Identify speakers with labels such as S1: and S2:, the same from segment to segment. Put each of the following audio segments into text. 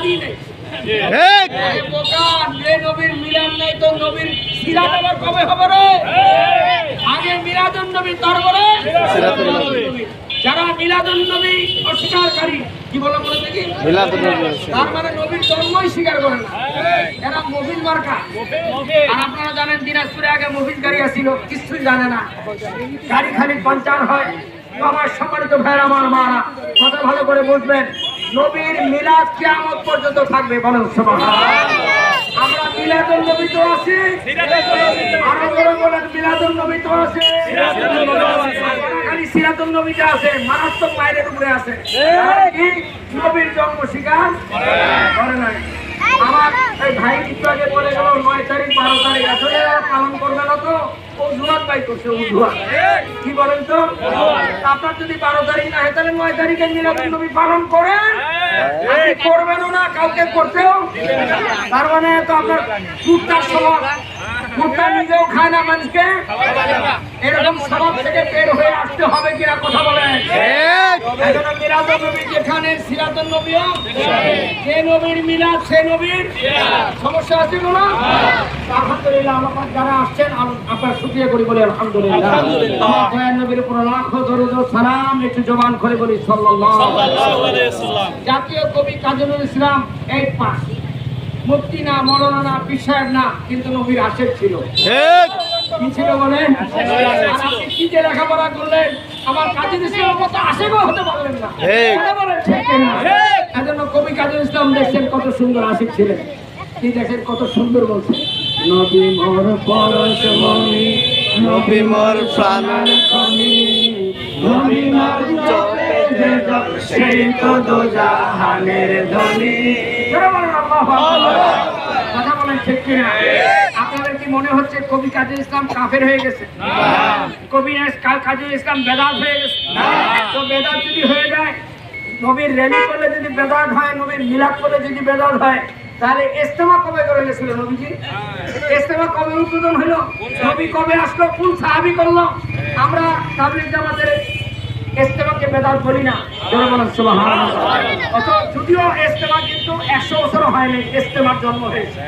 S1: মিলাদই নেই। নবীর মিলাদ নেই তো নবীর সিরাত আবার কবে হবে রে? আগে মিলাদুন নবী, তারপরে সিরাতুন নবী। যারা মিলাদুন নবী অস্বীকারী কি বলে দেখি, মিলাদুন নবী তার মানে নবীর জন্মই স্বীকার করে না, এরা মফিজ মার্কা। আর আপনারা জানেন দিনাজপুরে আগে মফিজ গাড়ি ছিল, কিছুই জানে না, গাড়ি খালি পাঞ্চার হয়। আমার সম্মানিত ভাইরা, আমার মারা, কথা ভালো করে বুঝবেন, নবীর মিলাদ কিয়ামত পর্যন্ত থাকবে। বলেন সুবহানাল্লাহ। আমরা মিলাদুন নবী তো আছি, আরো বড় বলেন মিলাদুন নবী তো আছে, খালি সিরাতুন নবীতে আছে, মারাত্মক মায়ের উপরে আছে, কি নবীর জন্ম স্বীকার করে নাই। আমার এই ভাই একটু আগে বলে গেল 9 তারিখ 12 তারিখ আসলে পালন করবে না তো অজুহাত বাই করছে, অজুহাত কি বলেন তো? আপনার যদি 12 তারিখ না হয় তাহলে 9 তারিখে মিলাদুন নবী পালন করেন, আপনি করবেনও না, কাউকে করতেও। তার মানে তো আপনার কুত্তার স্বভাব, কুত্তা নিজেও খায় না মানুষকে, এরকম স্বভাব থেকে বের হয়ে আসতে হবে কিনা কথা বলেন। মিলাদুন নবী যেখানে সিরাতুন নবীও, যে নবীর মিলাদ সে নবীর সমস্যা আছে কোনো? আলহামদুলিল্লাহ, আমার যারা আসছেন আপনার শুকরিয়া করি, বলি আলহামদুলিল্লাহ। দয়ার নবীর উপর লাখো দরুদ ও সালাম, একটু জবান করে বলি সাল্লাল্লাহু আলাইহি ওয়াসাল্লাম। জাতীয় কবি কাজী নজরুল ইসলাম 8 পাস, মুফতি না, মৌলানা না, পীর সাহেব না, কিন্তু নবীর আশেক ছিল। কি ছিল বলেন? আপনি কি যে লেখাপড়া করলেন, আমার কাজী ইসলামের মতো আশেকও হতে পারলেন না। বলেন ঠিক না? এজন্য কবি কাজী ইসলাম দেখছেন কত সুন্দর আশেক ছিলেন, কি দেখেন কত সুন্দর বলছেন, নবী মোর পরশমণি, নবী মোর প্রাণের খনি, নবী মোর চোখে যে সেই তো দোজাহানের ধনী। কথা বলেন ঠিক কিনা? আপনাদের কি মনে হচ্ছে কবি কাজী ইসলাম কাফের হয়ে গেছে? কবি কাজী ইসলাম বেদাত হয়ে গেছে? তো বেদাত যদি হয়ে যায়, নবীর র্যালি করলে যদি বেদাত হয়, নবীর মিলাদ করলে যদি বেদাত হয়, তাহলে ইস্তেমা কবে করে গেছিল নবীজি? ইস্তেমা কবে উদ্বোধন হলো? নবী কবে আসলো? কোন সাহাবী করলো? আমরা তাবলীগ জামাতের ইস্তেমাকে বেদাত বলি না, জোরে বলেন সুবহানাল্লাহ। অথচ যদিও ইস্তেমা কিন্তু 100 বছর হয়নি, ইস্তেমার জন্ম হয়েছে,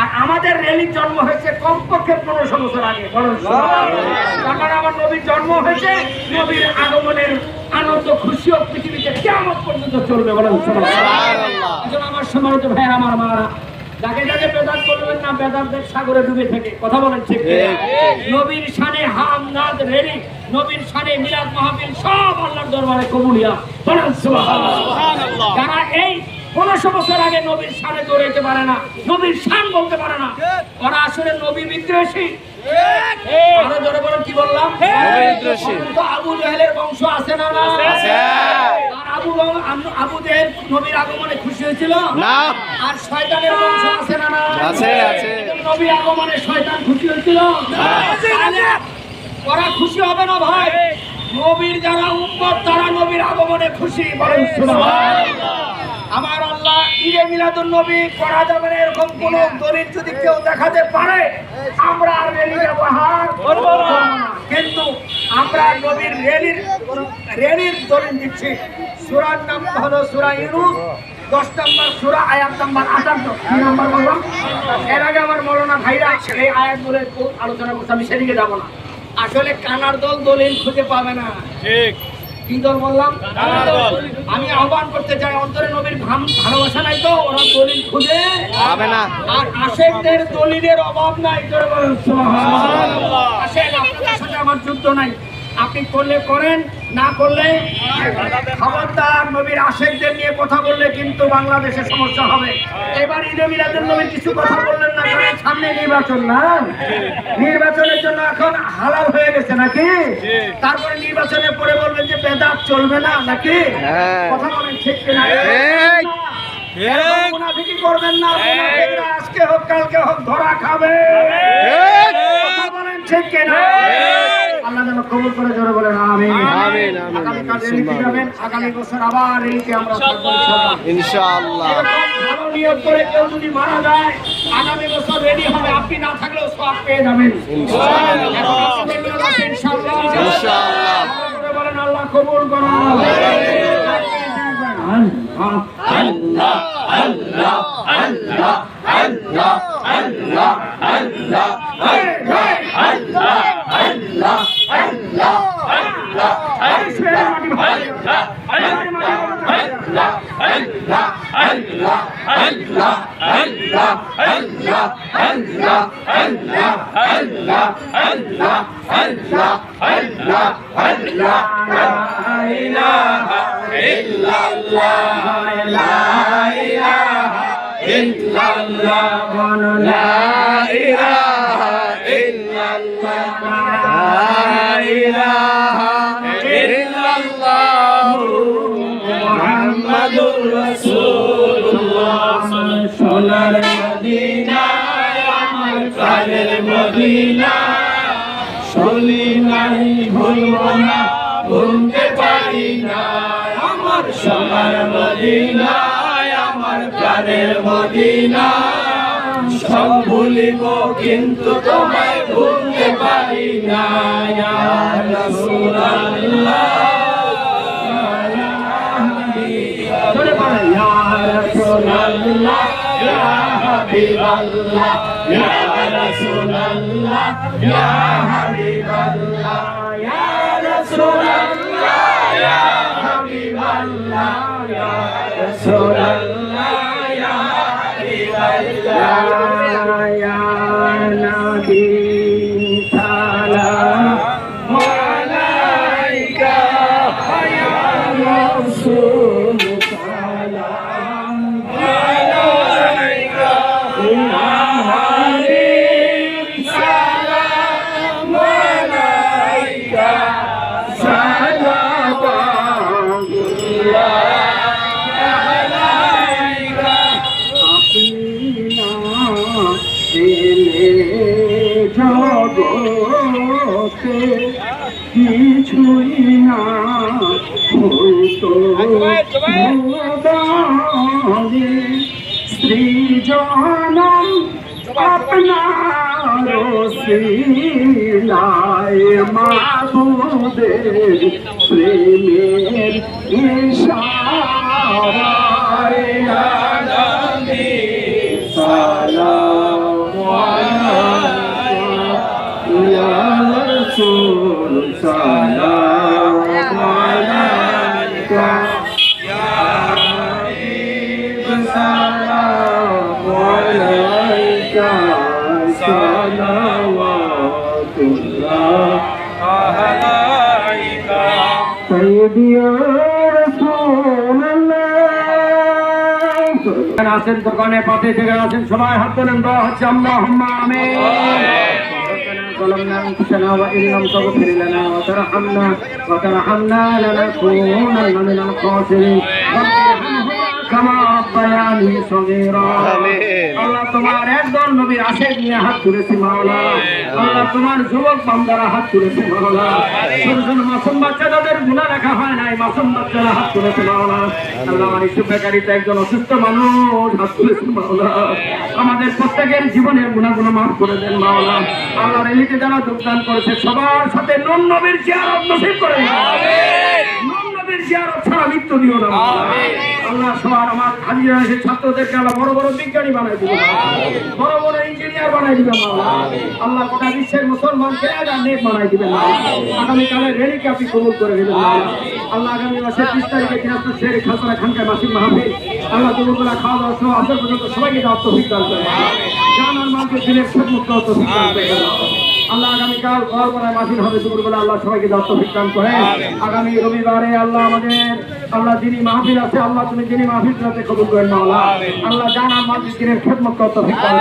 S1: আর আমাদের র্যালির জন্ম হয়েছে কমপক্ষে 1500 বছর আগে। বলেন সুবহানাল্লাহ। তার মানে আমার নবীর জন্ম হয়েছে, নবীর আগমনের আনন্দ খুশিও পৃথিবীতে কিয়ামত পর্যন্ত চলবে। বলেন সুবহানাল্লাহ। এজন্য আমার সম্মানিত ভাই, আমার মারা, যাকে যাকে বেদাত করবেন না, বেদাতদের সাগরে ডুবে থেকে। কথা বলেন ঠিক কিনা? নবীর শানে হামদ রেলি, নবীর শানে মিলাদ মাহফিল সব আল্লাহর দরবারে কবুলিয়া। বলেন সুবহানাল্লাহ। যারা এই 1500 বছর আগে নবীর শানে দৌড়াইতে পারে না, নবীর শান বলতে পারে না, ওরা আসলে নবী বিদ্বেষী। আরো জোরে বলেন, কি বললাম? তো আবু জাহেলের বংশ আছে না? আছে। আবু জাহেল নবীর আগমনে খুশি হয়েছিল না? আর শয়তানের বংশ আছে না? আছে, আছে। নবীর আগমনে শয়তান খুশি হয়েছিল না? ওরা খুশি হবে না ভাই। নবীর যারা উম্মত তারা নবীর আগমনে খুশি। বলেন সুবহানাল্লাহ। আমার আল্লাহ ঈদে মিলাদুন নবী করা যাবে না এরকম কোন দলিল যদি কেউ দেখাতে পারে, আমরা আর র্যালি ব্যবহার করব না। কিন্তু আমরা নবীর র্যালির দলিল দিচ্ছি। সূরার নাম হলো সূরা ইউনূস, 10 নম্বর সূরা, আয়াত নাম্বার 58। কি নাম্বার বললাম? এর আগে আমার মাওলানা ভাইরা এই আয়াতগুলো আলোচনা করতে, আমি সেদিকে যাব না। আসলে কানার দল দলিল খুঁজে পাবে না। ঠিক কি দল বললাম? আমি আহ্বান করতে চাই, অন্তরে নবীর ভালোবাসা নাই তো ওরা দলিল খুঁজে পাবে না। আর আশেকদের দলিলের অভাব নাই। জোরে বলেন সুবহানাল্লাহ। আসেন, আপনাদের সাথে আমার যুদ্ধ নাই, আপনি করলে করেন, না করলে খবরদার। নবীর আশেকদের নিয়ে কথা বললে কিন্তু বাংলাদেশে সমস্যা হবে। এবার ঈদে মিলাদুন নবীর কিছু কথা বললেন না, কারণ সামনে নির্বাচন না, নির্বাচনের জন্য এখন হালাল হয়ে গেছে নাকি? তারপরে নির্বাচনের পরে বলবেন যে বেদাত চলবে না নাকি? কথা বলেন ঠিক কিনা? মুনাফিকি করবেন না, মুনাফিকরা আজকে হোক কালকে হোক ধরা খাবে। কথা বলেন ঠিক কিনা? আল্লাহ যেন কবুল করে, জোরে বলেন আমিন। আমিন। আগামীকাল রেলিতে যাবেন, আগামী বছর আবার রেলিতে আমরা থাকবো ইনশাআল্লাহ। ভালো নিয়ত করে কেউ যদি মারা যায়, আগামী বছর রেডি হবে, আপনি না থাকলেও সওয়াব পেয়ে যাবেন ইনশাআল্লাহ। ইনশাআল্লাহ। বলেন আল্লাহ কবুল করুন। আল্লাহ
S2: আল্লাহ আল্লাহ আল্লাহ আল্লাহ আল্লাহ আল্লাহ আল্লাহ আল্লাহ আল্লাহ আল্লাহ সোনার মদিনায় আমার প্রাণের মদিনা চলি নাই ভুলবো না ভুলতে পারি না আমার সোনার মদিনায় আমার প্রাণের মদিনা সব ভুলিব কিন্তু তোমায় ভুলতে পারি না ইয়া রাসূলুল্লাহ ইয়া রাসূলুল্লাহ ইয়া হাবিবাল্লাহ ইয়া রাসূলুল্লাহ ইয়া হাবিবাল্লাহ ইয়া রাসূলুল্লাহ ইয়া হাবিবাল্লাহ ইয়া রাসূলুল্লাহ ইয়া হাবিবাল্লাহ ইয়া নবী সালাম আলাইকা ইয়া রাসূল সালাম আলাইকা ইয়া হাবিব সালাম আলাইকা সালাওয়াতুল্লাহ আলাইকা আপনি না এলে জগতে কিছুই না হইতো ভুবনে সৃজনম আপনার শিলায় মাবুদের প্রেমের ইশারায় নবী সালাম আলাইকা ইয়া রাসূল সালাম আলাইকা ইয়া হাবিব সালাম আলাইকা সালাওয়াতুল্লাহ আলাইকা সাইয়্যিদি ইয়া রাসূলুল্লাহ আছেন দোকানে পাতে থেকে আছেন সবাই হাত তোলেন দোয়া হচ্ছে আল্লাহুম্মা আমিন ظلمنا أنفسنا وإن لم تغفر لنا وترحمنا لنكونن من الخاسرين كما ربياني صغيرا আল্লাহ তোমার একদল নবীর আশিক নিয়ে হাত তুলেছি মাওলা আল্লাহ তোমার যুবক বান্দারা হাত তুলেছে মাওলা ছোট ছোট মাসুম বাচ্চাদের গুনাহ লেখা হয় নাই মাসুম বাচ্চারা হাত তুলেছে মাওলা আল্লাহ আমার ইসুফেকারিতে একজন অসুস্থ মানুষ হাত তুলেছে মাওলা আমাদের প্রত্যেকের জীবনের গুনাহগুলো মাফ করে দেন মাওলা আল্লাহ রেলিতে যারা যোগদান করেছে সবার সাথে নূর নবীর জিয়ারত নসিব করে আমিন নূর নবীর জিয়ারত ছাড়া মৃত্যু দিও না আল্লাহ সবার আমার হাজিরা এসে ছাত্রদেরকে আল্লাহ বড় বড় বিজ্ঞানী বানাই দিবে বড় বড় ইঞ্জিনিয়ার বানাই দিবে মাওলা আল্লাহ গোটা বিশ্বের মুসলমানকে আগাম নেক বানাই দিবে আগামীকালে রেলিকে আপনি কবুল করে দিবেন আল্লাহ আগামী মাসের 30 তারিখে দিনাজপুর শেখ খালসারা খানকায় মাসিক মাহফিল আল্লাহ দুপুরবেলা খাওয়া দাওয়া সহ আসর পর্যন্ত সবাইকে দাওয়াত তৌফিক দান করেন জান আর মালকে দিনের খেদমত করার তৌফিক দান করেন আল্লাহ আগামীকাল গড়গড়ায় মাহফিল হবে দুপুরবেলা আল্লাহ সবাইকে দাওয়াত তৌফিক দান করেন আগামী রবিবারে আল্লাহ আমাদের আল্লাহ যিনি মাহফিল আছে আল্লাহ তুমি যিনি মাহফিলটাতে কবুল করেন মাওলা আল্লাহ জান আর মালকে দিনের খেদমত করার তৌফিক দান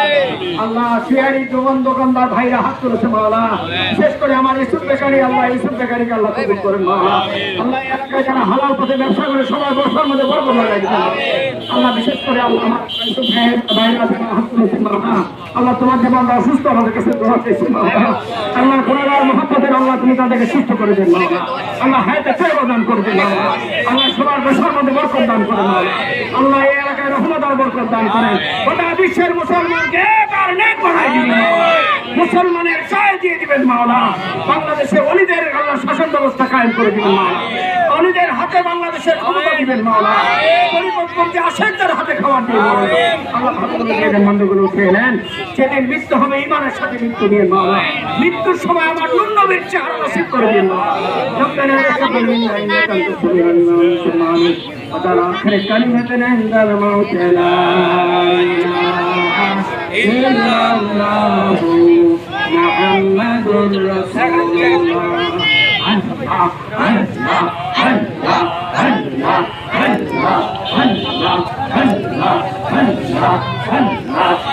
S2: আল্লাহ শিয়ারি দোকানদার ভাইরা হাত তুলেছে মাওলা বিশেষ করে আমার ইউসুফ বেকারি আল্লাহ ইউসুফ বেকারিকে আল্লাহ কবুল করেন মাওলা আল্লাহ এলাকায় যারা হালাল পথে ব্যবসা করে সবাই বর্ষার মধ্যে বরকত লাগাই দিবেন আল্লাহ বিশেষ করে আল্লাহ আমার ইউসুফ ভাইরা হাত তুলেছে মাওলা আল্লাহ তোমার যে বান্দা অসুস্থ আমাদের কাছে দোয়া চাইছে মাওলা আল্লাহ কোরআনের মহব্বতের আল্লাহ তুমি তাদেরকে সুস্থ করে দেন মাওলা আল্লাহ হায়াতে তয়্যবা দান করে দেন মাওলা আল্লাহ সবার বর্ষার মধ্যে বরকত দান করেন মাওলা আল্লাহ এই এলাকায় রহমত আর বরকত দান করেন গোটা বিশ্বের মুসলমানকে তার নেক বানাই দিন
S1: মুসলমানের জয় দিয়ে দিবেন মাওলা। বাংলাদেশে অলিদের আল্লাহ শাসন ব্যবস্থা কায়েম করে দিবেন মাওলা। অলিদের হাতে বাংলাদেশের ক্ষমতা দিবেন মাওলা। পরিপন্থী আশেকদের হাতে খাবার দিয়ে মাওলা। আল্লাহ ভালোগুলো দিয়ে দেন, মন্দগুলো উঠিয়ে নেন। যেদিন মৃত্যু হবে ইমানের সাথে মৃত্যু দিয়ে মাওলা। মৃত্যুর সময় আমার নূন্যবীর চেহারা নসিব করে দিন মাওলা। آخر كلمة عند الموت لا إله إلا الله محمد رسول الله. الله الله الله الله الله الله الله الله الله